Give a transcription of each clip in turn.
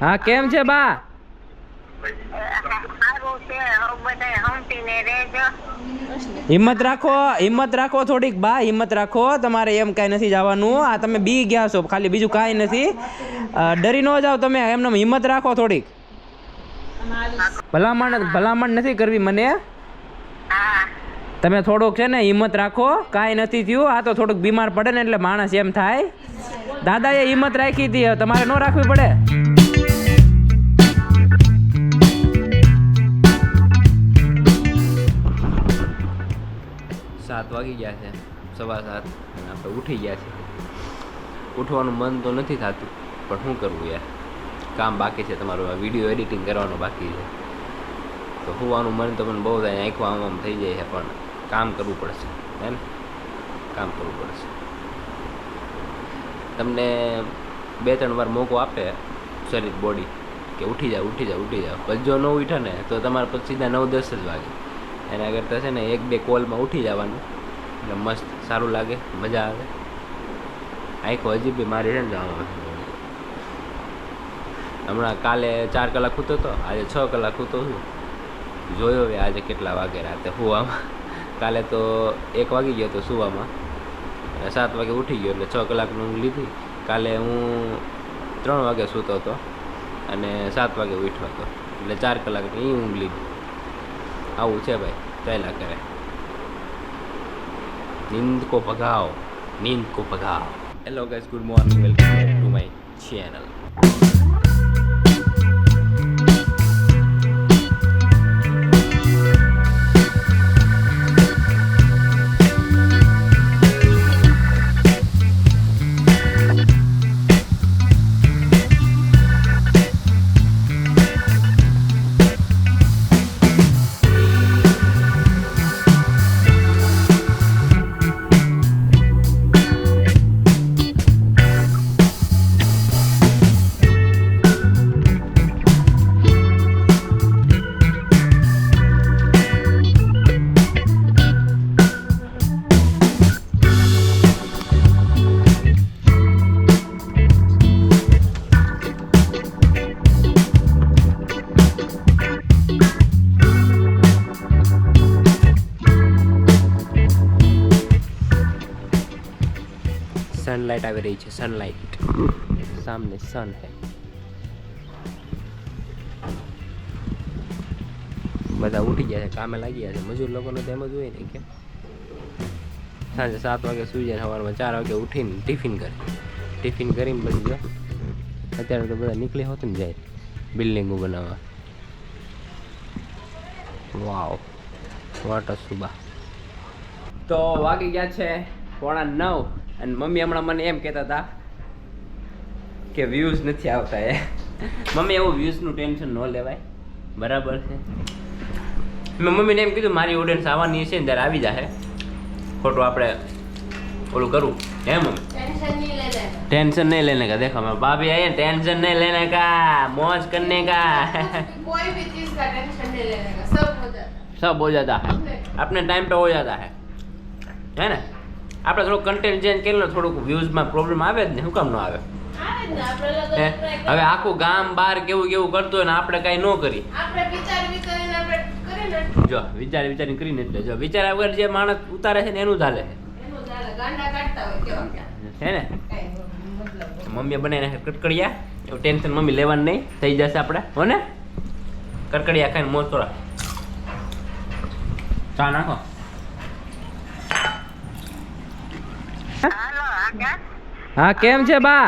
હા કેમ છે બા? હિંમત રાખો થોડીક બા, હિંમત રાખો. તમારે એમ કાંઈ નથી જવાનું. આ તમે બી ગયા છો ખાલી, બીજું કાંઈ નથી. ડરી ન જાઓ તમે, એમને હિંમત રાખો થોડીક. ભલામણ નથી કરવી મને. તમે થોડુંક છે ને હિંમત રાખો, કાંઈ નથી થયું. આ તો થોડુંક બીમાર પડે ને એટલે માણસ એમ થાય. દાદાએ હિંમત રાખી હતી, તમારે ન રાખવી પડે. 7 વાગી ગયા છે, 7:15 અને આપણે ઉઠી ગયા છે. ઉઠવાનું મન તો નથી થતું, પણ શું કરવું યાર, કામ બાકી છે. તમારું વિડીયો એડિટિંગ કરવાનું બાકી છે, તો હોવાનું મન તો મને બહુ થાય, આંખો આમ થઈ જાય છે, પણ કામ કરવું પડશે. હે ને, કામ કરવું પડશે. તમને 2-3 વાર મોકો આપે શરીર, બોડી, કે ઉઠી જાઓ. પછી જો ન ઉઠે ને તો તમારે પછી સીધા 9-10 જ વાગે. એના કરતાં છે ને 1-2 કોલમાં ઉઠી જવાનું, એટલે મસ્ત સારું લાગે, મજા આવે. આંખો હજી બી મારી છે ને હમણાં કાલે 4 કલાક સૂતો હતો, આજે 6 કલાક સૂતો છું. જોયો હવે આજે કેટલા વાગે રાતે સુવામાં. કાલે તો 1 વાગી ગયો હતો સુવામાં, અને 7 વાગે ઉઠી ગયો, એટલે 6 કલાકની ઊંઘ લીધી. કાલે હું 3 વાગે સૂતો હતો અને 7 વાગે ઉઠ્યો હતો, એટલે 4 કલાકની ઊંઘ લીધી. આવું છે ભાઈ, ચાલ્યા કરે. નીંદ કો ભગાઓ. Hello guys, good morning, welcome back to my channel. Sunlight આવી રહી છે, सनलाइट सामने सन है. બધા ઉઠી ગયા છે, કામે લાગી ગયા છે. મજૂર લોકોને તો એમ જ હોય ને કે સાંજે 7 વાગે સુઈ જાય, સવારમાં 4 વાગે ઉઠીને ટિફિન કરે. ટિફિન કરીને પછી જો અત્યારે તો બધા નીકળી હોત ને જાય બિલ્ડિંગો બનાવવા. વાવ, વોટ અ સુબહ. તો વાગી ગયા છે 9:15 અને મમ્મી હમણાં મને એમ કહેતા હતા કે વ્યૂઝ નથી આવતા. મમ્મી એવું વ્યૂઝનું ટેન્શન ન લેવાય, બરાબર છે. મેં મમ્મીને એમ કીધું મારી ઓડિયન્સ આવવાની છે ને ત્યારે આવી જાય, ખોટું આપણે ઓલું કરવું. હે મમ્મી, टेंशन नहीं लेने का. देखो मैं भाभी आई है, टेंशन नहीं लेने का, मौज करने का. कोई भी चीज का टेंशन नहीं लेने का, सब हो जाता है अपने टाइम पे हो जाता है ને. આપણે થોડું કન્ટેન્ટ ચેન્જ કરી લો, થોડુંક વ્યૂઝમાં પ્રોબ્લેમ આવે જ ને, શું કામ ન આવે? હવે આખું ગામ બહાર કેવું કરતું હોય ને આપણે કાંઈ ન કરી. જો વિચારીને કરીને, એટલે જો વિચાર્યા વગર જે માણસ ઉતારે છે ને એનું ચાલે છે ને. મમ્મીએ બનાવીને કટકડિયા, એવું ટેન્શન મમ્મી લેવાનું નહીં, થઈ જશે આપણે હો ને. કટકડિયા ખાઈને મોજ કરો. ચા નાખો. હા કેમ છે બા?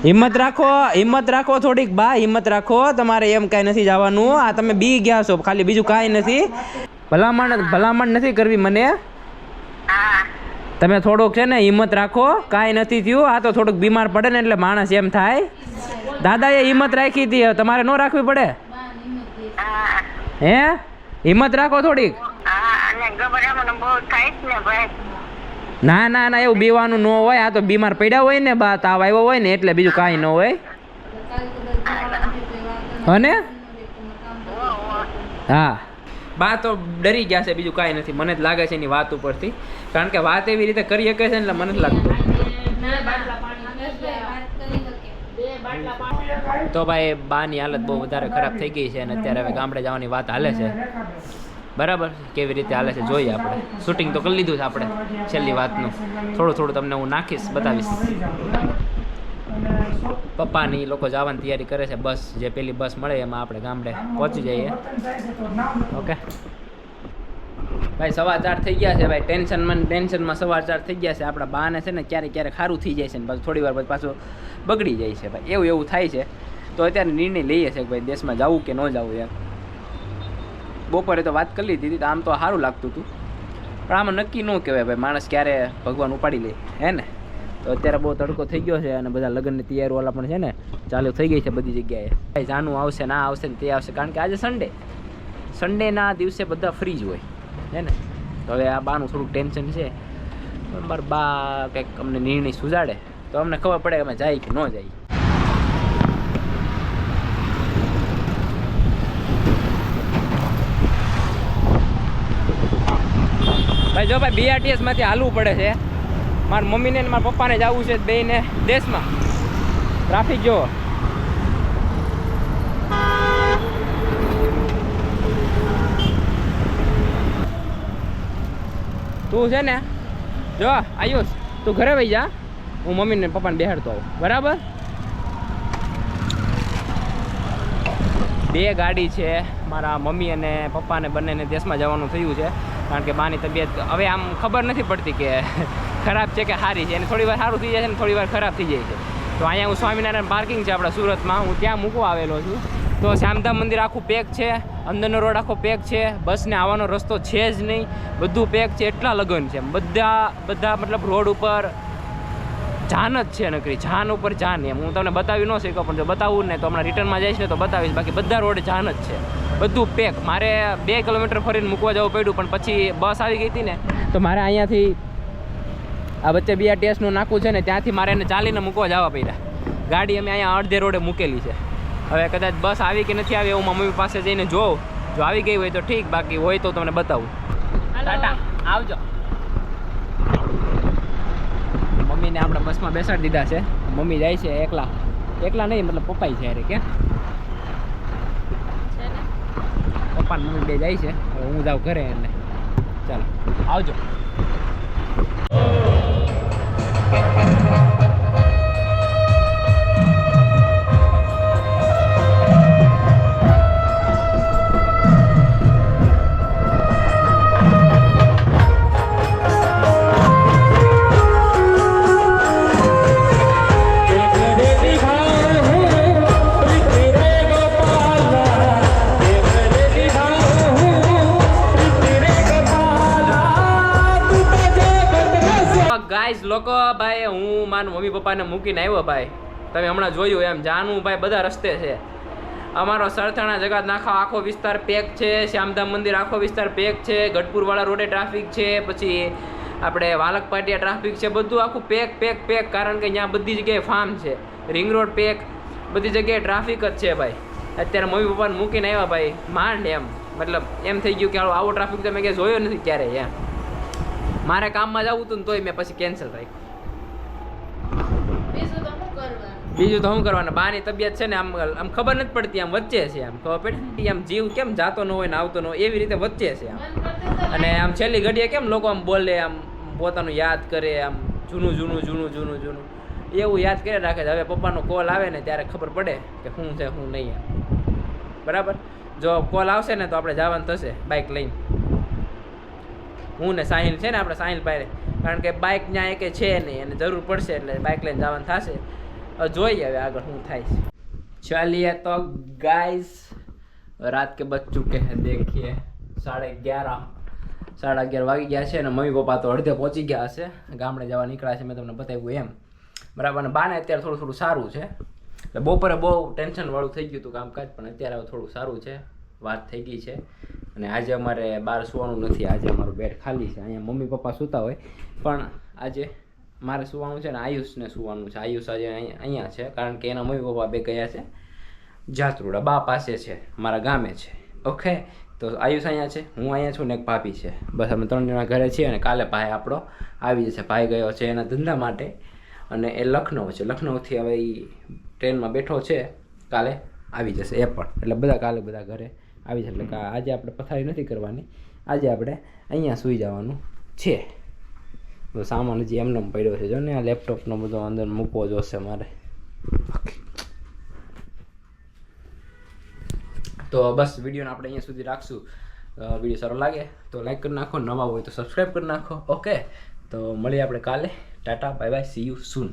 હિંમત રાખો થોડીક બા, હિંમત રાખો. તમારે એમ કાંઈ નથી જવાનું. આ તમે બી ગયા છો ખાલી, બીજું કાંઈ નથી. ભલામણ નથી કરવી મને. તમે થોડુંક છે ને હિંમત રાખો, કાંઈ નથી થયું. આ તો થોડુંક બીમાર પડે ને એટલે માણસ એમ થાય. દાદાએ હિંમત રાખી હતી, તમારે ન રાખવી પડે. હે, હિંમત રાખો થોડીક. ના એવું બીવાનું ન હોય. આ તો બીમાર પડ્યા હોય ને બા, તાવ આવ્યો હોય ને એટલે, બીજું કાંઈ ન હોય. અને હા, બા તો ડરી ગયા છે, બીજું કાંઈ નથી. મને જ લાગે છે એની વાત ઉપરથી કારણ કે વાત એવી રીતે કરી શકે છે ને એટલે મને નથી લાગતું. તો ભાઈ બાની હાલત બહુ વધારે ખરાબ થઈ ગઈ છે અને અત્યારે હવે ગામડે જવાની વાત હાલે છે. બરાબર, કેવી રીતે હાલે છે જોઈએ આપણે. શૂટિંગ તો કરી લીધું છે આપણે છેલ્લી વાતનું. થોડું તમને હું નાખીશ, બતાવીશ. પપ્પાની લોકો જવાની તૈયારી કરે છે. બસ જે પેલી બસ મળે એમાં આપણે ગામડે પહોંચી જઈએ. ઓકે ભાઈ, 4:15 થઈ ગયા છે ભાઈ. ટેન્શનમાં 4:15 થઈ ગયા છે. આપણા બાને છે ને ક્યારેક સારું થઈ જાય છે ને પાછું થોડી વાર પછી પાછું બગડી જાય છે ભાઈ. એવું થાય છે. તો અત્યારે નિર્ણય લઈએ છે કે ભાઈ દેશમાં જવું કે ન જવું એમ. બપોરે તો વાત કરી લીધી હતી તો આમ તો સારું લાગતું હતું, પણ આમાં નક્કી ન કહેવાય ભાઈ. માણસ ક્યારે ભગવાન ઉપાડી લે હે ને. તો અત્યારે બહુ તડકો થઈ ગયો છે અને બધા લગ્નની તૈયારી વાળા પણ છે ને ચાલુ થઈ ગઈ છે બધી જગ્યાએ. ભાઈ જાનું આવશે ના આવશે ને તે આવશે, કારણ કે આજે સન્ડેના દિવસે બધા ફ્રી જ હોય હે ને. તો હવે આ બાનું થોડુંક ટેન્શન છે. મારા બા કંઈક અમને નિર્ણય સુજાડે તો અમને ખબર પડે કે અમે જાય કે ન જાય. ભાઈ જો ભાઈ BRTS માંથી હાલવું પડે છે. મારા મમ્મીને ને મારા પપ્પાને જવું છે બેયને દેશમાં. ટ્રાફિક જો તું છે ને, જો આયુષ તું ઘરે વહી જા, હું મમ્મીને પપ્પાને બેહાડતો આવું. બરાબર, 2 ગાડી છે. મારા મમ્મી અને પપ્પાને બંનેને દેશમાં જવાનું થયું છે કારણ કે બાની તબિયત હવે આમ ખબર નથી પડતી કે ખરાબ છે કે સારી છે. એને થોડી વાર સારું થઈ જાય છે ને થોડી વાર ખરાબ થઈ જાય છે. તો અહીંયા હું સ્વામિનારાયણ પાર્કિંગ છે આપણા સુરતમાં, હું ત્યાં મૂકવા આવેલો છું. તો શ્યામધામ મંદિર આખું પેક છે, અંદરનો રોડ આખો પેક છે, બસને આવવાનો રસ્તો છે જ નહીં, બધું પેક છે. એટલા લગ્ન છે બધા મતલબ રોડ ઉપર જાન જ છે નકરી, જાન ઉપર જાન. એમ હું તમને બતાવી ન શક્યો, પણ જો બતાવું ને તો હમણાં રિટર્નમાં જઈશ ને તો બતાવીશ. બાકી બધા રોડ જાન જ છે, બધું પેક. મારે 2 કિલોમીટર ફરીને મૂકવા જવું પડ્યું, પણ પછી બસ આવી ગઈ હતી ને તો મારે અહીંયાથી આ વચ્ચે BRTSનું નાકું છે ને ત્યાંથી મારે એને ચાલીને મૂકવા જવા પડ્યા. ગાડી અમે અહીંયા અડધે રોડે મૂકેલી છે. હવે કદાચ બસ આવી કે નથી આવી એવું મમ્મી પાસે જઈને જોઉં. જો આવી ગઈ હોય તો ઠીક, બાકી હોય તો તમને બતાવું. ટાટા, આવજો. મમ્મીને આપણે બસમાં બેસાડી દીધા છે. મમ્મી જાય છે એકલા નહીં, મતલબ પપ્પા છે અરે કે પપ્પા મમ્મી બે જાય છે. હવે હું જાઉં ઘરે એટલે ચાલો આવજો. લોકો ભાઈ હું મારા મમ્મી પપ્પાને મૂકીને આવ્યો ભાઈ. તમે હમણાં જોયું એમ જાનું ભાઈ બધા રસ્તે છે. અમારો સરથાણા જગત નાખા આખો વિસ્તાર પેક છે, શ્યામધામ મંદિર આખો વિસ્તાર પેક છે, ગઢપુરવાળા રોડે ટ્રાફિક છે, પછી આપણે વાલક પાટિયા ટ્રાફિક છે, બધું આખું પેક. કારણ કે અહીંયા બધી જગ્યાએ ફાર્મ છે, રિંગ રોડ પેક, બધી જગ્યાએ ટ્રાફિક જ છે ભાઈ. અત્યારે મમ્મી પપ્પાને મૂકીને આવ્યા ભાઈ માંડ. એમ મતલબ એમ થઈ ગયું કે આવો ટ્રાફિક તો મેં ક્યાંય જોયો નથી ક્યારેય. એમ મારે કામમાં જવું હતું ને તોય મેં પછી કેન્સલ રાખ્યું. બીજું તો શું કરવાનું. બાની તબિયત છે ને આમ ખબર નથી પડતી, આમ વચ્ચે છે. આમ ખબર પડતી આમ જીવ કેમ જાતો ન હોય ને આવતો ન હોય એવી રીતે વચ્ચે છે આમ. અને આમ છેલ્લી ઘડીએ કેમ લોકો આમ બોલે, આમ પોતાનું યાદ કરે, આમ જૂનું એવું યાદ કરી રાખે છે. હવે પપ્પાનો કોલ આવે ને ત્યારે ખબર પડે કે શું છે શું નહીં એમ. બરાબર, જો કોલ આવશે ને તો આપણે જવાનું થશે બાઇક લઈને. હું ને સાહિલ છે ને આપણે સાહિલ ભાઈ, કારણ કે બાઇક ત્યાં એકે છે નહીં અને જરૂર પડશે એટલે બાઇક લઈને જવાનું થશે. જોઈએ હવે આગળ શું થાય છે. चलिए तो गाइस रात के बज चुके हैं, देखिए 11:30 વાગી ગયા છે અને મમ્મી પપ્પા તો અડધે પહોંચી ગયા હશે. ગામડે જવા નીકળ્યા છે, મેં તમને બતાવ્યું એમ. બરાબર, અને બાને અત્યારે થોડું સારું છે. એટલે બપોરે બહુ ટેન્શનવાળું થઈ ગયું હતું કામકાજ, પણ અત્યારે હવે થોડું સારું છે, વાત થઈ ગઈ છે. અને આજે અમારે બહાર સુવાનું નથી, આજે અમારું બેડ ખાલી છે. અહીંયા મમ્મી પપ્પા સૂતા હોય, પણ આજે મારે સુવાનું છે ને આયુષને સુવાનું છે. આયુષ આજે અહીંયા છે કારણ કે એના મમ્મી પપ્પા બે ગયા છે જાત્રુડા. બા પાસે છે, મારા ગામે છે. ઓકે, તો આયુષ અહીંયા છે, હું અહીંયા છું ને એક ભાભી છે, બસ અમે 3 જણા ઘરે છીએ. અને કાલે ભાઈ આપણો આવી જશે. ભાઈ ગયો છે એના ધંધા માટે અને એ લખનઉ છે. લખનઉથી હવે એ ટ્રેનમાં બેઠો છે, કાલે આવી જશે એ પણ. એટલે બધા કાલે બધા ઘરે આવી જશે. એટલે આજે આપણે પથારી નથી કરવાની, આજે આપણે અહીંયા સૂઈ જવાનું છે. તો સામાન હજી એમને પડ્યો છે. જો ને આ લેપટોપનો બધો અંદર મૂકવો જોશે મારે. તો બસ વિડીયોને આપણે અહીંયા સુધી રાખશું. વિડીયો સારો લાગે તો લાઈક કરી નાખો, નવા હોય તો સબસ્ક્રાઈબ કરી નાખો. ઓકે, તો મળીએ આપણે કાલે. Tata bye bye, C you soon.